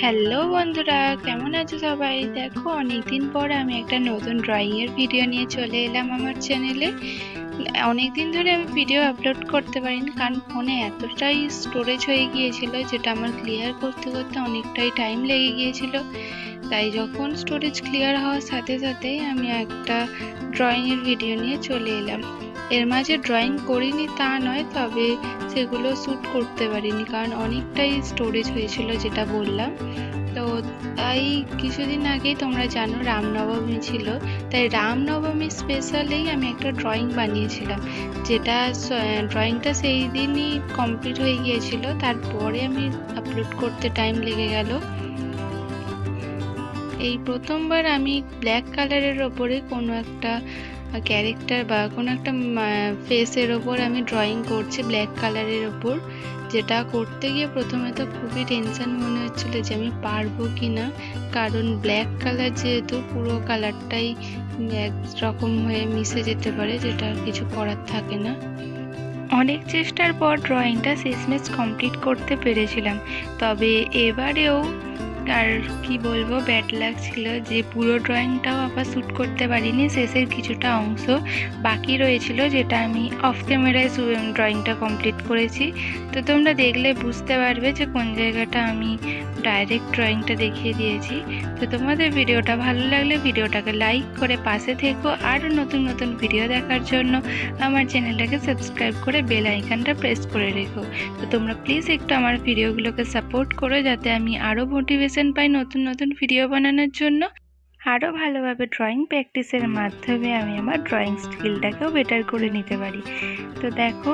Hello বন্ধুরা, কেমন আছো সবাই? দেখো, অনেকদিন পর আমি একটা নতুন ড্রয়িং এর ভিডিও নিয়ে চলে এলাম আমার চ্যানেলে। অনেকদিন ধরে আমি ভিডিও আপলোড করতে পারিনি, কারণ ফোনে এতটাই স্টোরেজ হয়ে গিয়েছিল, যেটা আমার ক্লিয়ার করতে করতে অনেকটাই টাইম লেগে গিয়েছিল। তাই যখন স্টোরেজ ক্লিয়ার হওয়ার সাথে সাথেই আমি একটা ড্রয়িং এর ভিডিও নিয়ে চলে এলাম। এর মাঝে ড্রয়িং করিনি তা নয়, তবে সেগুলো শ্যুট করতে পারিনি, কারণ অনেকটাই স্টোরেজ হয়েছিল, যেটা বললাম। তো তাই কিছুদিন আগেই তোমরা জানো রামনবমী ছিল, তাই রামনবমী স্পেশালেই আমি একটা ড্রয়িং বানিয়েছিলাম, যেটা ড্রয়িংটা সেই দিনই কমপ্লিট হয়ে গিয়েছিল। তারপরে আমি আপলোড করতে টাইম লেগে গেল। এই প্রথমবার আমি ব্ল্যাক কালারের ওপরে কোনো একটা ক্যারেক্টার বা কোনো একটা ফেসের ওপর আমি ড্রয়িং করছি ব্ল্যাক কালারের ওপর, যেটা করতে গিয়ে প্রথমে তো খুবই টেনশন মনে হচ্ছিল যে আমি পারবো কি না, কারণ ব্ল্যাক কালার যেহেতু পুরো কালারটাই একরকম হয়ে মিশে যেতে পারে, যেটা কিছু করার থাকে না। অনেক চেষ্টার পর ড্রয়িংটা শেষমেশ কমপ্লিট করতে পেরেছিলাম, তবে এবারেও আর কি বলবো, ব্যাড লাগছিল যে পুরো ড্রয়িংটাও আবার শ্যুট করতে পারিনি। শেষের কিছুটা অংশ বাকি রয়েছিল, যেটা আমি অফ ক্যামেরায় ড্রয়িংটা কমপ্লিট করেছি। তো তোমরা দেখলে বুঝতে পারবে যে কোন জায়গাটা আমি ডাইরেক্ট ড্রয়িংটা দেখিয়ে দিয়েছি। তো তোমাদের ভিডিওটা ভালো লাগলে ভিডিওটাকে লাইক করে পাশে থেকো, আরও নতুন নতুন ভিডিও দেখার জন্য আমার চ্যানেলটাকে সাবস্ক্রাইব করে বেল আইকনটা প্রেস করে রেখো। তো তোমরা প্লিজ একটু আমার ভিডিওগুলোকে সাপোর্ট করো, যাতে আমি আরও মোটিভেশন পাই নতুন নতুন ভিডিও বানানোর জন্য। আরও ভালোভাবে ড্রয়িং প্র্যাকটিসের মাধ্যমে আমি আমার ড্রয়িং স্কিলটাকেও বেটার করে নিতে পারি। তো দেখো,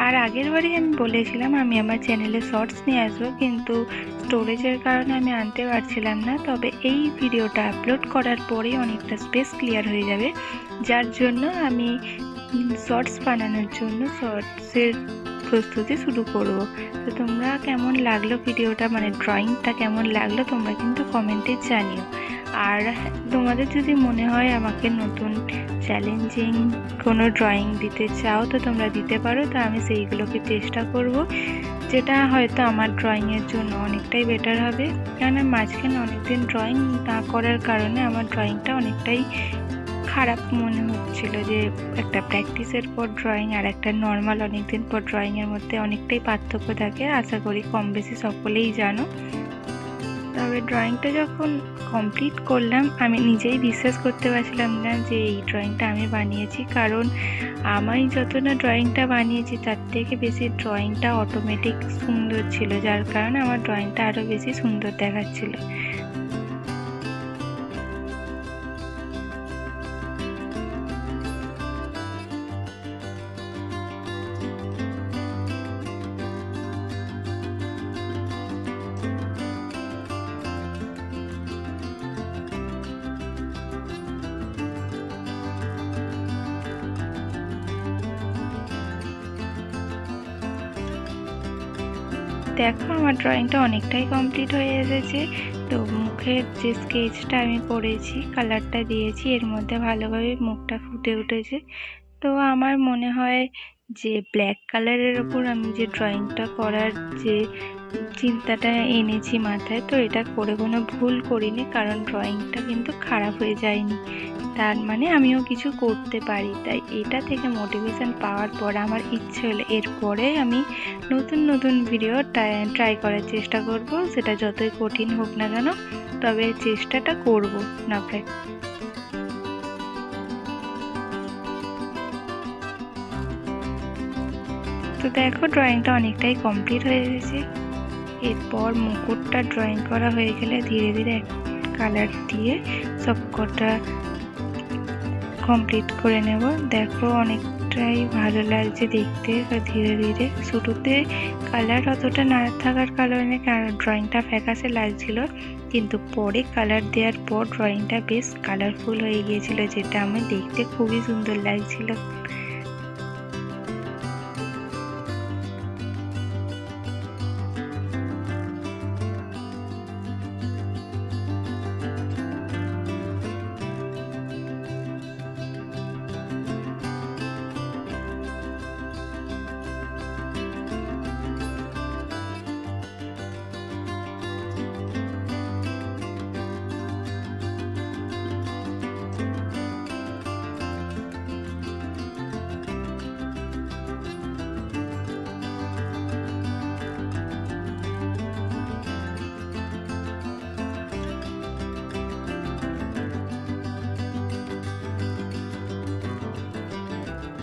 আর আগের বারই আমি বলেছিলাম আমি আমার চ্যানেলে শর্টস নিয়ে আসবো, কিন্তু স্টোরেজের কারণে আমি আনতে পারছিলাম না। তবে এই ভিডিওটা আপলোড করার পরেই অনেকটা স্পেস ক্লিয়ার হয়ে যাবে, যার জন্য আমি শর্টস বানানোর জন্য শর্টসের প্রস্তুতি শুরু করব। তো তোমরা কেমন লাগলো ভিডিওটা, মানে ড্রয়িংটা কেমন লাগলো, তোমরা কিন্তু কমেন্টে জানিও। আর তোমাদের যদি মনে হয় আমাকে নতুন চ্যালেঞ্জিং কোনো ড্রয়িং দিতে চাও, তো তোমরা দিতে পারো। তো আমি সেইগুলোকে চেষ্টা করব, যেটা হয়তো আমার ড্রয়িংয়ের জন্য অনেকটাই বেটার হবে। কারণ মাঝখানে অনেকদিন ড্রয়িং না করার কারণে আমার ড্রয়িংটা অনেকটাই খারাপ মনে হচ্ছিল, যে একটা প্র্যাকটিসের পর ড্রয়িং আর একটা নর্মাল অনেকদিন পর ড্রয়িংয়ের মধ্যে অনেকটাই পার্থক্য থাকে, আশা করি কম বেশি সকলেই জানো। তবে ড্রয়িংটা যখন কমপ্লিট করলাম, আমি নিজেই বিশ্বাস করতে পারছিলাম না যে এই ড্রয়িংটা আমি বানিয়েছি, কারণ আমি যত না ড্রয়িংটা বানিয়েছি তার থেকে বেশি ড্রয়িংটা অটোমেটিক সুন্দর ছিল, যার কারণে আমার ড্রয়িংটা আরও বেশি সুন্দর দেখাচ্ছিল। দেখো, আমার ড্রয়িংটা অনেকটাই কমপ্লিট হয়ে এসেছে। তো মুখের যে স্কেচটা আমি করেছি, কালারটা দিয়েছি, এর মধ্যে ভালোভাবে মুখটা ফুটে উঠেছে। তো আমার মনে হয় যে ব্ল্যাক কালারের ওপর আমি যে ড্রয়িংটা করার যে চিন্তাটা এনেছি মাথায়, তো এটা করে কোনো ভুল করিনি, কারণ ড্রয়িংটা কিন্তু খারাপ হয়ে যায়নি, তার মানে আমিও কিছু করতে পারি। তাই এটা থেকে মোটিভেশন পাওয়ার পর আমার ইচ্ছে হলো এরপরে আমি নতুন নতুন ভিডিও ট্রাই করার চেষ্টা করব, সেটা যতই কঠিন হোক না কেন, তবে চেষ্টাটা করব না প্রায়। তো দেখো, ড্রয়িংটা অনেকটাই কমপ্লিট হয়ে গেছে। এরপর মুকুটটা ড্রয়িং করা হয়ে গেলে ধীরে ধীরে কালার দিয়ে সব কটা কমপ্লিট করে নেব। দেখো, অনেকটাই ভালো লাগছে দেখতে। ধীরে ধীরে শুরুতে কালার অতটা না থাকার কারণে ড্রয়িংটা ফ্যাকাশে লাগছিল, কিন্তু পরে কালার দেওয়ার পর ড্রয়িংটা বেশ কালারফুল হয়ে গিয়েছিল, যেটা আমার দেখতে খুবই সুন্দর লাগছিল।